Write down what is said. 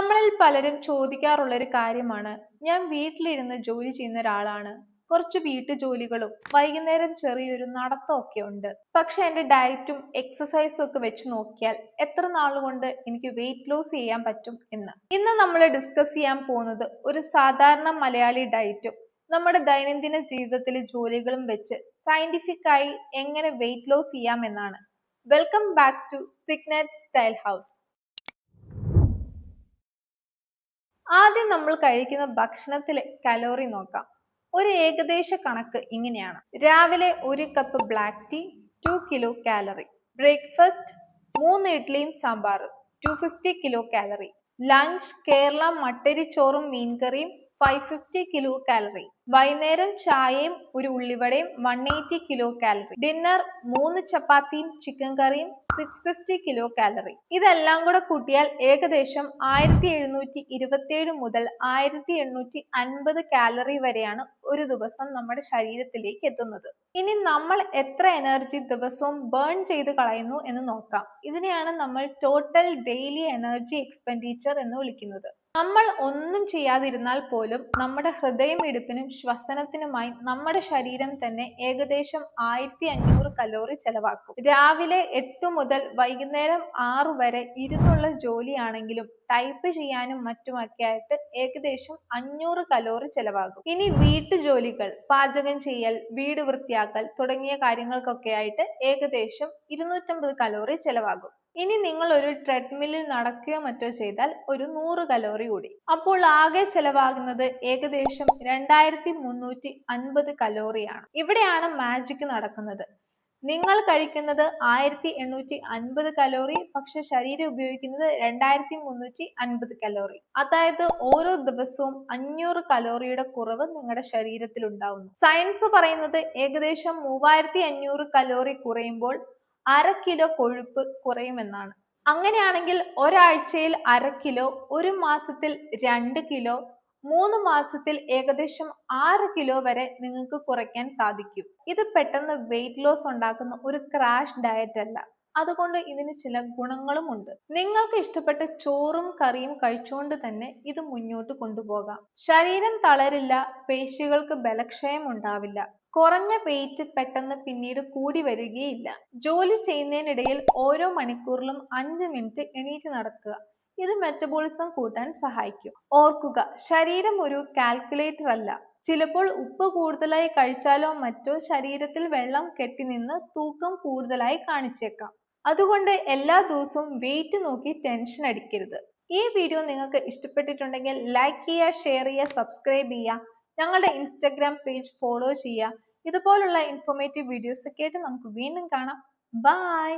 നമ്മളിൽ പലരും ചോദിക്കാറുള്ളൊരു കാര്യമാണ്, ഞാൻ വീട്ടിലിരുന്ന് ജോലി ചെയ്യുന്ന ഒരാളാണ്, കുറച്ച് വീട്ടുജോലികളും വൈകുന്നേരം ചെറിയൊരു നടത്തമൊക്കെ ഉണ്ട്. പക്ഷെ എന്റെ ഡയറ്റും എക്സസൈസും ഒക്കെ വെച്ച് നോക്കിയാൽ എത്ര നാളുകൊണ്ട് എനിക്ക് വെയിറ്റ് ലോസ് ചെയ്യാൻ പറ്റും എന്ന്. ഇന്ന് നമ്മൾ ഡിസ്കസ് ചെയ്യാൻ പോകുന്നത് ഒരു സാധാരണ മലയാളി ഡയറ്റും നമ്മുടെ ദൈനംദിന ജീവിതത്തിലെ ജോലികളും വെച്ച് സയന്റിഫിക് ആയി എങ്ങനെ വെയിറ്റ് ലോസ് ചെയ്യാം എന്നാണ്. Welcome back to signet style house. ആദ്യം നമ്മൾ കഴിക്കുന്ന ഭക്ഷണത്തിലെ കലോറി നോക്കാം. ഒരു ഏകദേശ കണക്ക് ഇങ്ങനെയാണ്: രാവിലെ 1 cup black tea 2 kilo calorie, breakfast 3 ഇഡ്ലിയും സാമ്പാറും 250 കിലോ കാലറി, ലഞ്ച് കേരള മട്ടരിച്ചോറും മീൻകറിയും 550 കിലോ കാലറി, വൈകുന്നേരം ചായയും ഒരു ഉള്ളിവടയും 180 കിലോ കാലറി, ഡിന്നർ 3 ചപ്പാത്തിയും ചിക്കൻ കറിയും 650 കിലോ കാലറി. ഇതെല്ലാം കൂടെ കൂട്ടിയാൽ ഏകദേശം 1727 മുതൽ 1850 കാലറി വരെയാണ് ഒരു ദിവസം നമ്മുടെ ശരീരത്തിലേക്ക് എത്തുന്നത്. ഇനി നമ്മൾ എത്ര എനർജി ദിവസവും ബേൺ ചെയ്ത് കളയുന്നു എന്ന് നോക്കാം. ഇതിനെയാണ് നമ്മൾ ടോട്ടൽ ഡെയിലി എനർജി എക്സ്പെൻഡിച്ചർ എന്ന് വിളിക്കുന്നത്. നമ്മൾ ഒന്നും ചെയ്യാതിരുന്നാൽ പോലും നമ്മുടെ ഹൃദയമിടിപ്പിനും ശ്വസനത്തിനുമായി നമ്മുടെ ശരീരം തന്നെ ഏകദേശം 1500 കലോറി ചെലവാക്കും. രാവിലെ 8 മുതൽ വൈകുന്നേരം 6 വരെ ഇരുന്നുള്ള ജോലിയാണെങ്കിലും ടൈപ്പ് ചെയ്യാനും മറ്റുമൊക്കെ ആയിട്ട് ഏകദേശം 500 കലോറി ചെലവാകും. ഇനി വീട്ടുജോലികൾ, പാചകം ചെയ്യൽ, വീട് വൃത്തിയാക്കൽ തുടങ്ങിയ കാര്യങ്ങൾക്കൊക്കെ ആയിട്ട് ഏകദേശം 250 കലോറി ചെലവാകും. ഇനി നിങ്ങൾ ഒരു ട്രെഡ്മില്ലിൽ നടക്കുകയോ മറ്റോ ചെയ്താൽ ഒരു 100 കലോറി കൂടി. അപ്പോൾ ആകെ ചെലവാകുന്നത് ഏകദേശം 2350 കലോറിയാണ്. ഇവിടെയാണ് മാജിക് നടക്കുന്നത്. നിങ്ങൾ കഴിക്കുന്നത് 1850 കലോറി, പക്ഷെ ശരീരം ഉപയോഗിക്കുന്നത് 2350 കലോറി. അതായത് ഓരോ ദിവസവും 500 കലോറിയുടെ കുറവ് നിങ്ങളുടെ ശരീരത്തിൽ ഉണ്ടാവുന്നു. സയൻസ് പറയുന്നത് ഏകദേശം 3500 കലോറി കുറയുമ്പോൾ 1/2 കിലോ കൊഴുപ്പ് കുറയുമെന്നാണ്. അങ്ങനെയാണെങ്കിൽ ഒരാഴ്ചയിൽ 1/2 കിലോ, ഒരു മാസത്തിൽ 2 കിലോ, 3 മാസത്തിൽ ഏകദേശം 6 കിലോ വരെ നിങ്ങൾക്ക് കുറയ്ക്കാൻ സാധിക്കും. ഇത് പെട്ടെന്ന് വെയിറ്റ് ലോസ് ഉണ്ടാക്കുന്ന ഒരു ക്രാഷ് ഡയറ്റ് അല്ല. അതുകൊണ്ട് ഇതിന് ചില ഗുണങ്ങളും ഉണ്ട്. നിങ്ങൾക്ക് ഇഷ്ടപ്പെട്ട ചോറും കറിയും കഴിച്ചുകൊണ്ട് തന്നെ ഇത് മുന്നോട്ട് കൊണ്ടുപോകാം. ശരീരം തളരില്ല, പേശികൾക്ക് ബലക്ഷയം ഉണ്ടാവില്ല, കുറഞ്ഞ വെയിറ്റ് പെട്ടെന്ന് പിന്നീട് കൂടി വരികയില്ല. ജോലി ചെയ്യുന്നതിനിടയിൽ ഓരോ മണിക്കൂറിലും 5 മിനിറ്റ് എണീറ്റ് നടക്കുക. ഇത് മെറ്റബോളിസം കൂട്ടാൻ സഹായിക്കും. ഓർക്കുക, ശരീരം ഒരു കാൽക്കുലേറ്റർ അല്ല. ചിലപ്പോൾ ഉപ്പ് കൂടുതലായി കഴിച്ചാലോ മറ്റോ ശരീരത്തിൽ വെള്ളം കെട്ടിനിന്ന് തൂക്കം കൂടുതലായി കാണിച്ചേക്കാം. അതുകൊണ്ട് എല്ലാ ദിവസവും വെയിറ്റ് നോക്കി ടെൻഷൻ അടിക്കരുത്. ഈ വീഡിയോ നിങ്ങൾക്ക് ഇഷ്ടപ്പെട്ടിട്ടുണ്ടെങ്കിൽ ലൈക്ക് ചെയ്യുക, ഷെയർ ചെയ്യുക, സബ്സ്ക്രൈബ് ചെയ്യുക. ഞങ്ങളുടെ ഇൻസ്റ്റഗ്രാം പേജ് ഫോളോ ചെയ്യുക. ഇതുപോലുള്ള ഇൻഫോർമേറ്റീവ് വീഡിയോസ് ഒക്കെ ആയിട്ട് നമുക്ക് വീണ്ടും കാണാം. ബൈ.